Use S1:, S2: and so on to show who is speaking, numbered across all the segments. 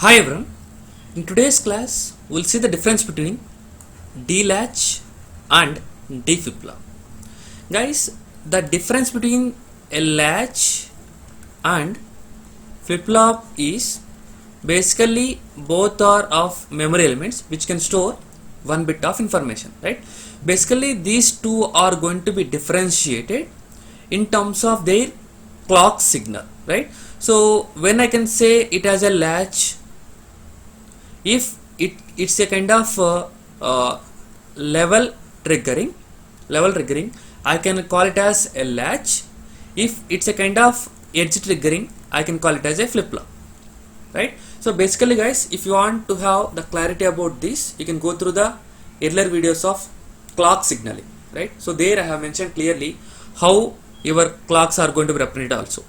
S1: Hi everyone, in today's class we'll see the difference between D-latch and D flip-flop. Guys, the difference between a latch and flip-flop is basically both are of memory elements which can store one bit of information, right? Basically these two are going to be differentiated in terms of their clock signal, right? So when I can say it as a latch, if it's a kind of level triggering, I can call it as a latch. If it's a kind of edge triggering, I can call it as a flip-flop, right? So basically guys, if you want to have the clarity about this, you can go through the earlier videos of clock signaling, right? So there I have mentioned clearly how your clocks are going to be represented also.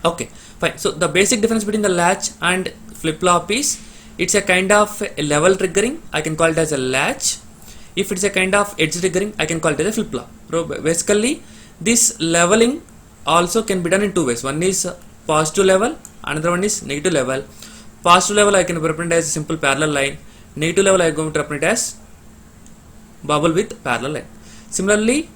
S1: Okay, fine. So the basic difference between the latch and flip-flop is it's a kind of a level triggering, I can call it as a latch. If it's a kind of edge triggering, I can call it as a flip-flop. So basically this leveling also can be done in two ways. One is positive level, another one is negative level. Positive level I can represent as a simple parallel line. Negative level I am going to represent as bubble with parallel line. Similarly,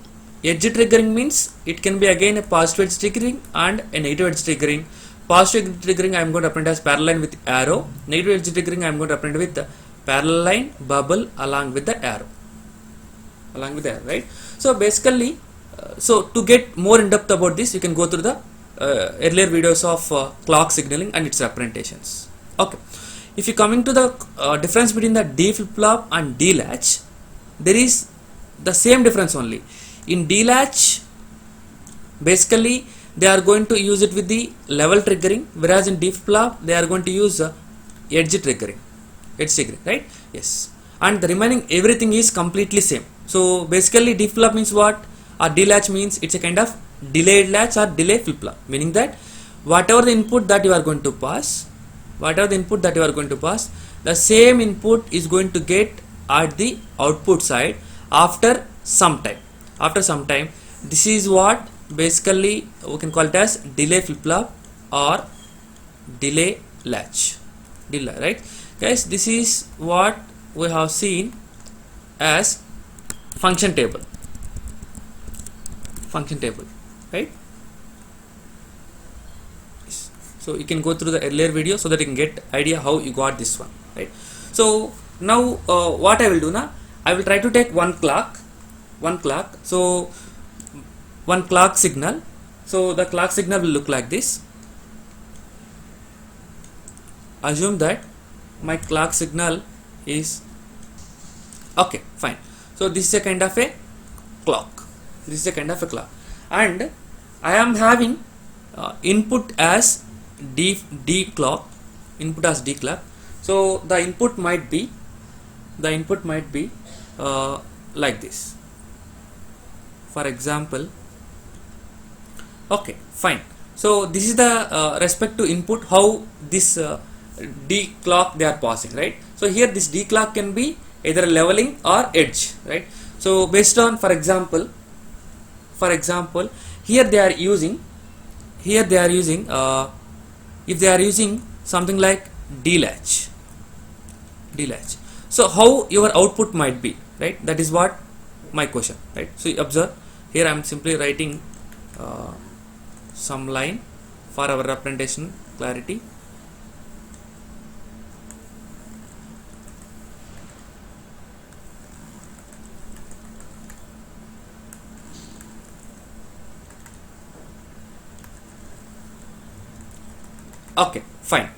S1: edge triggering means it can be again a positive edge triggering and a negative edge triggering. Positive edge triggering I am going to represent as parallel line with arrow. Negative edge triggering I am going to represent with the parallel line, bubble along with the arrow. Right? So basically, so to get more in depth about this, you can go through the earlier videos of clock signaling and its representations. Okay, if you coming to the difference between the D flip-flop and D latch, there is the same difference only. In D latch, basically they are going to use it with the level triggering, whereas in D flip-flop they are going to use edge triggering, right? Yes, and the remaining everything is completely same. So basically D flip-flop means what, or D latch means it's a kind of delayed latch or delay flip-flop, meaning that whatever the input that you are going to pass, the same input is going to get at the output side after some time. This is what basically we can call it as delay flip-flop or delay latch, right guys? This is what we have seen as function table, right? So you can go through the earlier video so that you can get idea how you got this one, right? So now what I will do now, I will try to take one clock, so one clock signal. So the clock signal will look like this. Assume that my clock signal is okay, fine. So this is a kind of a clock, and I am having input as D clock, so the input might be like this, for example. Okay, fine. So this is the respect to input, how this D clock they are passing, right? So here this D clock can be either leveling or edge, right? So based on, for example, here they are using if they are using something like D latch. So how your output might be, right? That is what my question, right? So you observe here I am simply writing some line for our representation clarity. Okay, fine.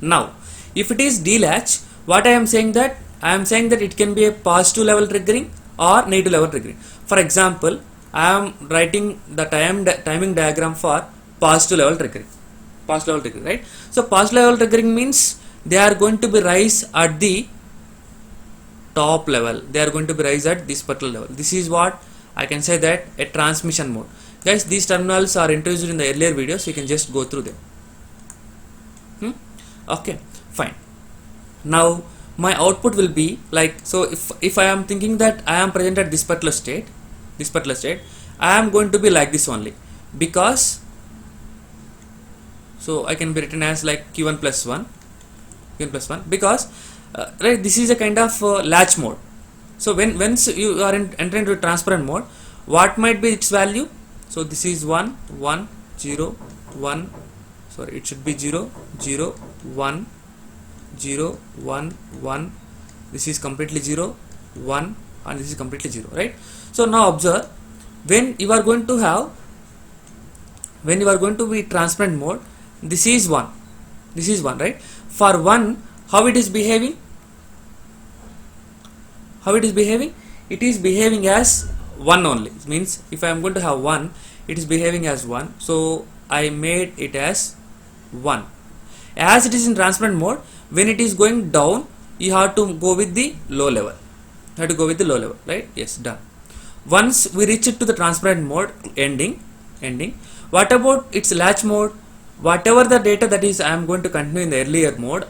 S1: Now if it is D latch, what I am saying that it can be a positive level triggering or negative level triggering. For example, I am writing the timing diagram for positive level triggering, right? So positive level triggering means they are going to be rise at the top level, they are going to be rise at this particular level. This is what I can say that a transmission mode. Guys, these terminals are introduced in the earlier videos, so you can just go through them. Okay, fine. Now my output will be like, so if I am thinking that I am present at this particular state, I am going to be like this only, because So I can be written as like q1 plus 1 qn plus 1, because right, this is a kind of latch mode. So once you are entering into transparent mode, what might be its value? So this is 1 1 0 1, sorry, it should be 0 0 1 0 1 1. This is completely 0 1, and this is completely 0, right? So now observe, when you are going to have, when you are going to be transparent mode, this is 1, this is 1, right? For 1, how it is behaving? How it is behaving? It is behaving as 1 only. It means if I am going to have 1, it is behaving as 1, so I made it as 1. As it is in transparent mode, when it is going down, you have to go with the low level. You have to go with the low level, right? Yes, done. Once we reach it to the transparent mode, ending. What about its latch mode? Whatever the data that is I am going to continue in the earlier mode,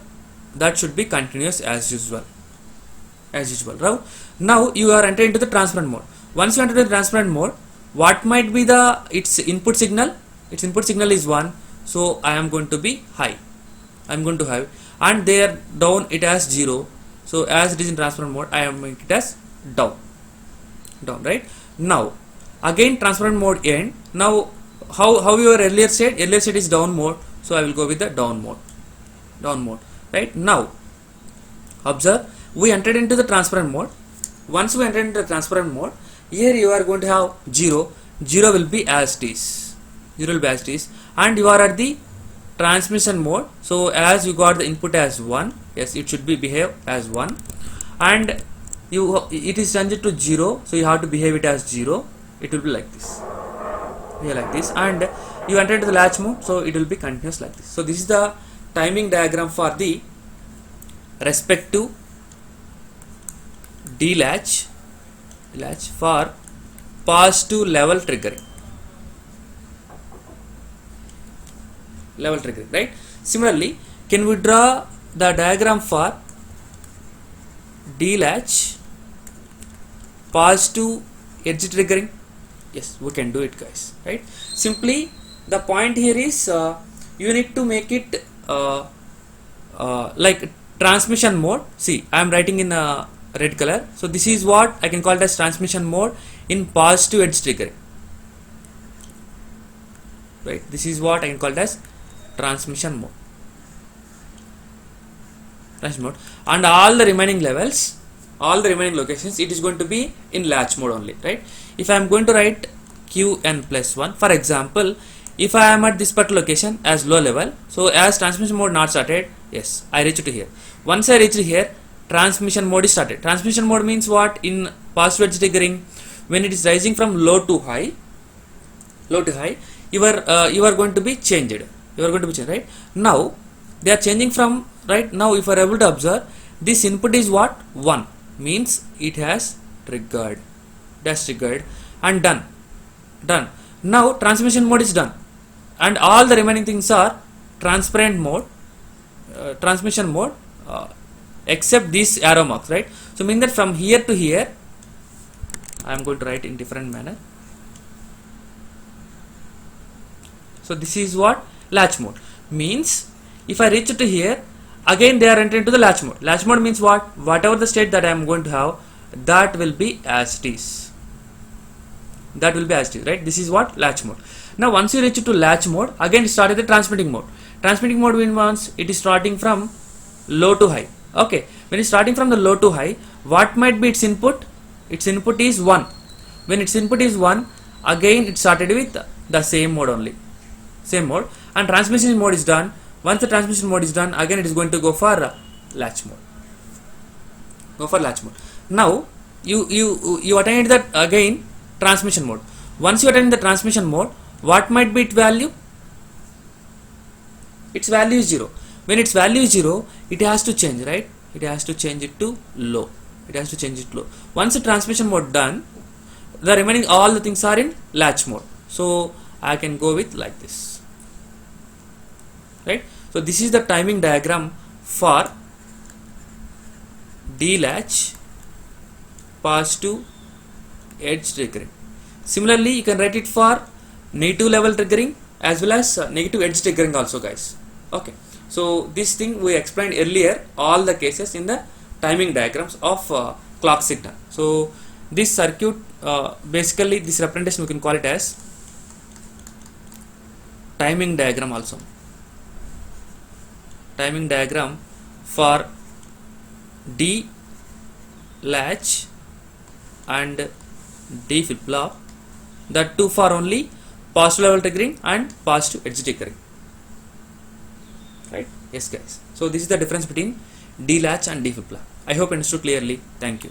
S1: that should be continuous as usual. Now you are entering into the transparent mode. Once you enter the transparent mode, what might be the its input signal? Its input signal is 1, so I am going to be high. I am going to have, and there down it as 0. So as it is in transparent mode, I am making it as down, right? Now again transparent mode end. Now how your earlier state is down mode, so I will go with the down mode, right? Now observe, we entered into the transparent mode. Once we enter into the transparent mode, here you are going to have 0 will be as it is, and you are at the transmission mode. So as you got the input as 1, yes, it should be behave as 1, and it is changed to 0, so you have to behave it as 0. It will be like this, and you enter into the latch mode, so it will be continuous like this. So this is the timing diagram for the respective latch for positive level triggering, right? Similarly, can we draw the diagram for latch positive edge triggering? Yes, we can do it, guys, right? Simply the point here is you need to make it like transmission mode. See, I am writing in red color, so this is what I can call it as transmission mode in positive edge triggering, right? This is what I can call it as transmission mode, and all the remaining levels, all the remaining locations, it is going to be in latch mode only, right? If I am going to write qn plus 1, for example, if I am at this particular location as low level, so as transmission mode not started, yes, I reach to here. Once I reach here, transmission mode is started. Transmission mode means what? In positive edge triggering, when it is rising from low to high, you are going to be changed. Right? Now they are changing from, right now, if you are able to observe, this input is what? 1, means it has triggered. That's triggered and done. Now transmission mode is done, and all the remaining things are transparent mode, transmission mode, except these arrow marks, right? So mean that from here to here, I am going to write in different manner. So this is what latch mode means. If I reach to here, again they are entering into the latch mode. Latch mode means what? Whatever the state that I am going to have, that will be as it is. Right? This is what latch mode. Now once you reach to latch mode, again started the transmitting mode. Transmitting mode means it is starting from low to high. Okay, when it's starting from the low to high, what might be its input? Its input is 1. When its input is 1, again it started with the same mode only, and transmission mode is done. Once the transmission mode is done, again it is going to go for latch mode. Now you attain that again transmission mode. Once you attain the transmission mode, what might be its value? Its value is 0. When its value is 0, it has to change, right? It has to change it to low. Once the transmission mode done, the remaining all the things are in latch mode. So I can go with like this, right? So this is the timing diagram for latch positive edge triggering. Similarly, you can write it for negative level triggering as well as negative edge triggering also, guys. Okay, So this thing we explained earlier, all the cases in the timing diagrams of clock signal. So this circuit, basically this representation we can call it as timing diagram also. Timing diagram for D latch and D flip flop, that two for only positive level triggering and positive edge triggering. Right? Yes guys. So this is the difference between D latch and D flip flop. I hope understood clearly. Thank you.